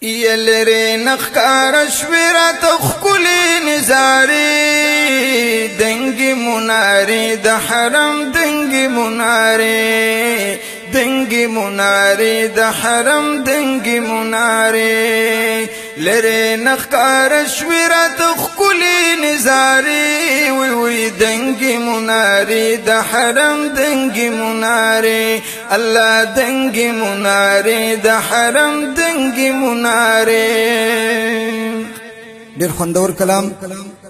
یلری نخکار شویرات خکلی نزاری دنگی مناری د حرم دنگی مناری دنگی مناری د حرم دنگی مناری لری نخکار شویرات خکلی نزاری وی وی دنگی مناری د حرم دنگی مناری الله دنگی مناری د حرم دنگی مناری. ډېر خوندور کلام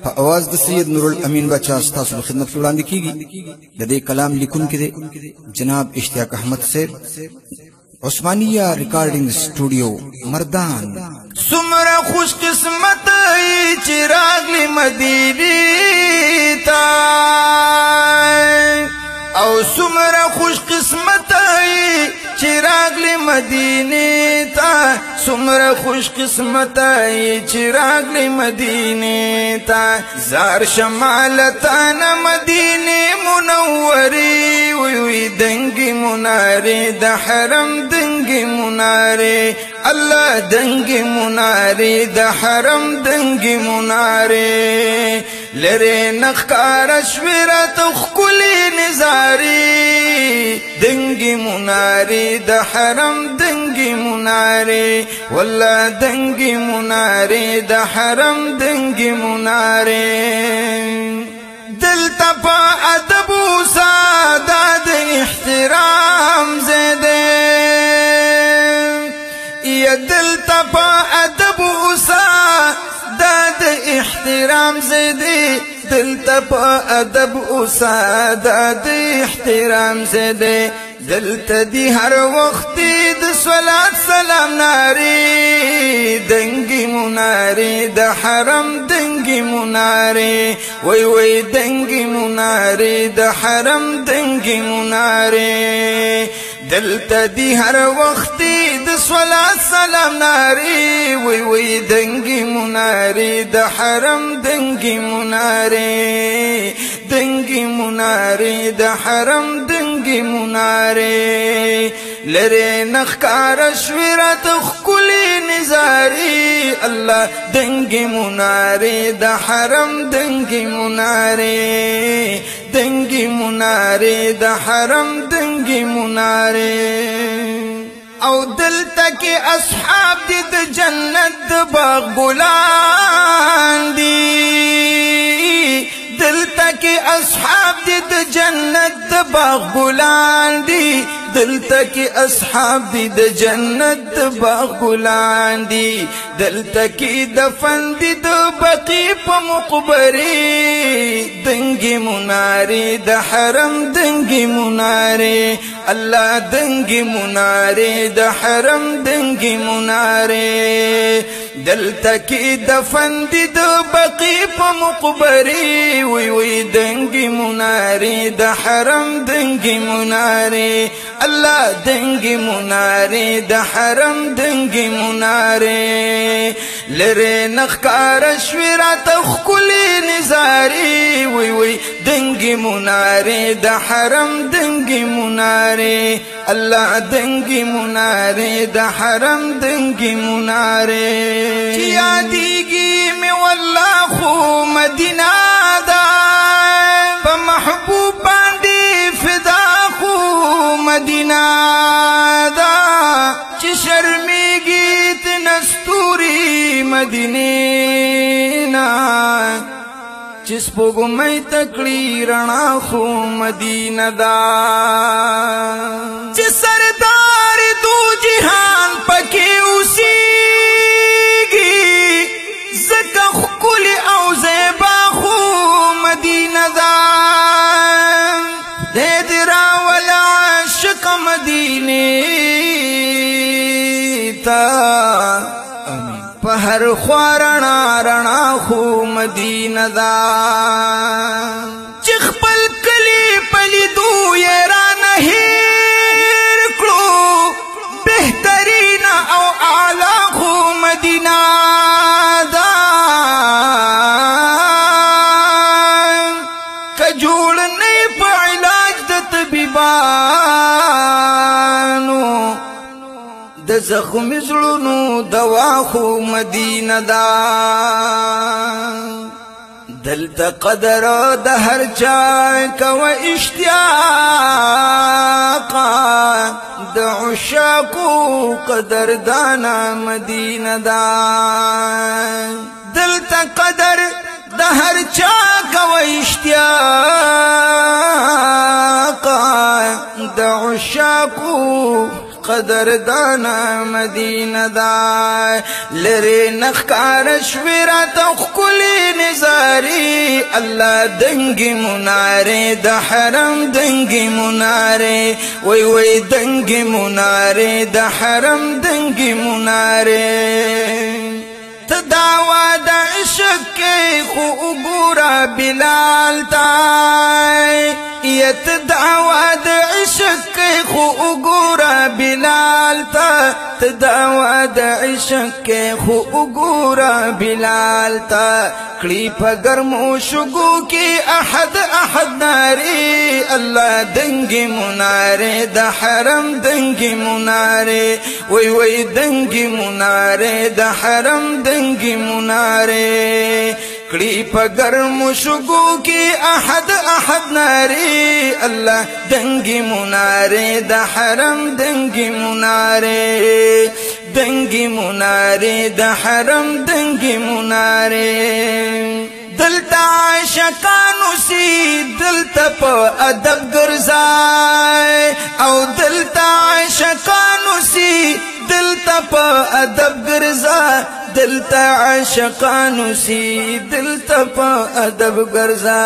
په اواز د سید نور الامین بچا ستاسو په خدمت کې وړاندې کیږي. د دې کلام لیکونکي دی جناب اشتیاق احمد صاحب، عثمانیه ریکارډینګ سټوډیو مردان. سمره خوش قسمت ای چې راغلی مدینې ته او سمره خوش قسمت ای چې راغلی مدینې ته سمره خوش قسمت ای چې راغلی مدینې ته زار شمالتان مدینې منورې وی وی دنګي منارې د حرم دنګي منارې الله دنګي منارې د حرم دنګي منارې لری نخکار شویرات خکلی نزاری دنگی مناری د حرم دنگی مناری والله دنگی مناری د حرم دنگی مناری دلتا پا ادب و سادات احترام زیده یا دلتا پا ادب و سادات احترام زیده دلتا پا ادب و سادات احترام زیده دلتا دی هر وقتی د صلات سلام ناری دنگی مناری د حرم دنگی مناری وی وی دنگی مناری د حرم دنگی مناری دلتا دی هر وقتی د صلات سلام ناری وی وی دنگی مناری د حرم دنگی مناری دنگی مناری د حرم دنگی مناری لری نخکار شویرات خکلی نزاری الله دنگی مناری د حرم دنگی مناری دنگی مناری د حرم دنگی مناری او دلتا کی اصحاب دی د جنت د باغ ګلان دی دلتا کی اصحاب دی د جنت د باغ ګلان دی دلتا کی اصحاب دی د جنت د باغ ګلان دی دلتا کی دفن دی د بقی په مقبره دنګي مناری د حرم دنګي مناری الله دنګي مناری د حرم دنګي مناری دلتا کی دفن دی د بقی په مقبره وی وی دنګي مناری د حرم دنګي مناری الله دنګي مناری د حرم دنګي مناری لری نخکار شویرات خکلی نزاری وی وی دنګي مناری د حرم دنګي مناری الله دنګي مناری د حرم دنګي مناری یادیږي می والله خو مدینه دا په محبوب باندې فدا خو مدینه دا چې شرمېږي تنستوري مدینه نا چې سپوږمۍ تکړی رڼا خو مدینه دا چې سردار دو جهان پکې اوسېږي زکه ښکلې او زیبا خو مدینه دا دې دې راوله عاشق مدینې ته په هر خوا رڼا رڼا خو مدینه دا چې خپل کلی پلیدو یې رانه هېر کړو بهترین او اعلی خو مدینه دا که جوړ نه په علاج د طبیبانو د زخم زړونو دوا خو مدینه دا دلتا قدر د هر چا کو اشتیاقا د عشاقو قدر دانا مدینه دا دلتا قدر د هر چا کو اشتیاقا د عشاقو قدر دانا مدینه دا لری نخکار شویرا تخکلی نزاری اللہ دنگی منارے دا حرم دنگی منارے وی وی دنگی منارے دا حرم دنگی منارے تداوا دا عشق کے خو اگورا بلال تای یت دعوا دا عشق کے خو اگورا بلال تا تداوا دا عشق کے خو اگورا بلال تا کڑی پا گرمو شگو کی احد احد ناری اللہ دنگی منارے دا حرم دنگی منارے وی وی دنگی منارے دا حرم دنگی منارے کڑی پا گرم شگو کی احد احد ناری اللہ دنگی منارے دا حرم دنگی منارے دنگی منارے دا حرم دنگی منارے دلتا عاشقانو سی دلتا پا ادب گرزائے او دلتا عاشقانو سی دلتا پا ادب گرزائے دلتا عاشقانو سی دلتا پا ادب گرزا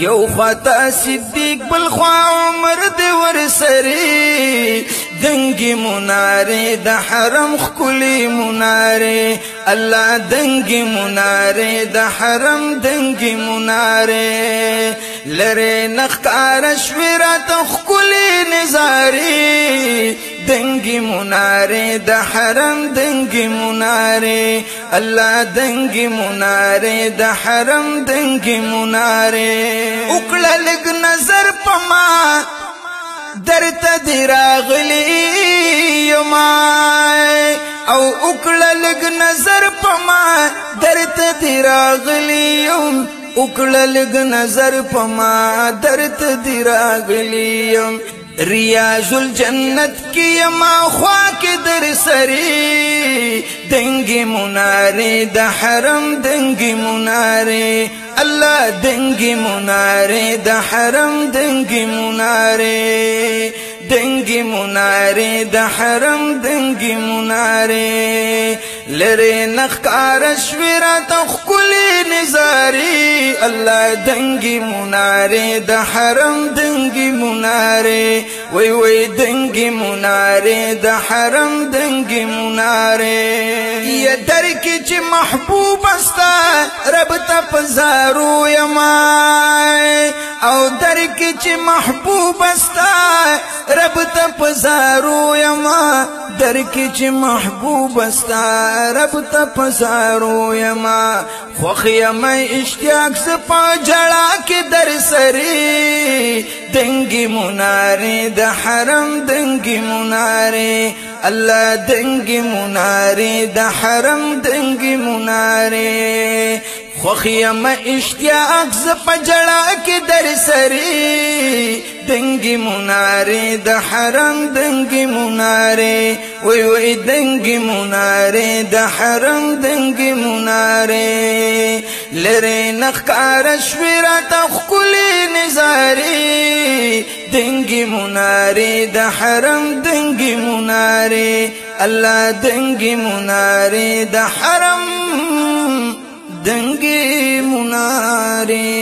یو خواتا صدیق بالخوا عمر دی ورسری دنگی منارے دا حرم خکلی منارے اللہ دنگی منارے دا حرم دنگی منارے لرے نخکار شویرا تخکلی نزاری دنگی منارے دا حرم دنگی منارے اللہ دنگی منارے دا حرم دنگی منارے اکڑا لگ نظر پما درتا دی راغلی یمائے او اکڑا لگ نظر پما درتا دی راغلی یم اکڑا لگ نظر پما درتا دی راغلی یم ریاض الجنت کی یما خواک در سری دنگی منارے دا حرم دنگی منارے اللہ دنگی منارے دا حرم دنگی منارے دنگی منارے دا حرم دنگی منارے لرے نخکار شویرا تخکلی نزاری اللہ دنگی منارے دا حرم دنگی منارے وی وی دنگی منارے دا حرم دنگی منارے یہ در کی چی محبوب استا رب تا پزارو یمائے او در کی چی محبوب استا رب تا پزارو یما در کی چی محبوب استا رب تا پزارو یما خوخی میں اشتیاق سپا جڑا کی در سری دنگی منارے دا حرم دنگی منارے اللہ دنگی منارے دا حرم دنگی منارے خوخی میں اشتیاق سپا جڑا کی در سری دنگی منارے دا حرم دنگی منارے وی وی دنگی منارے دا حرم دنگی منارے لرے نخکار شویرا تخکلی نزاری دنگی منارے دا حرم دنگی منارے اللہ دنگی منارے دا حرم دنگی منارے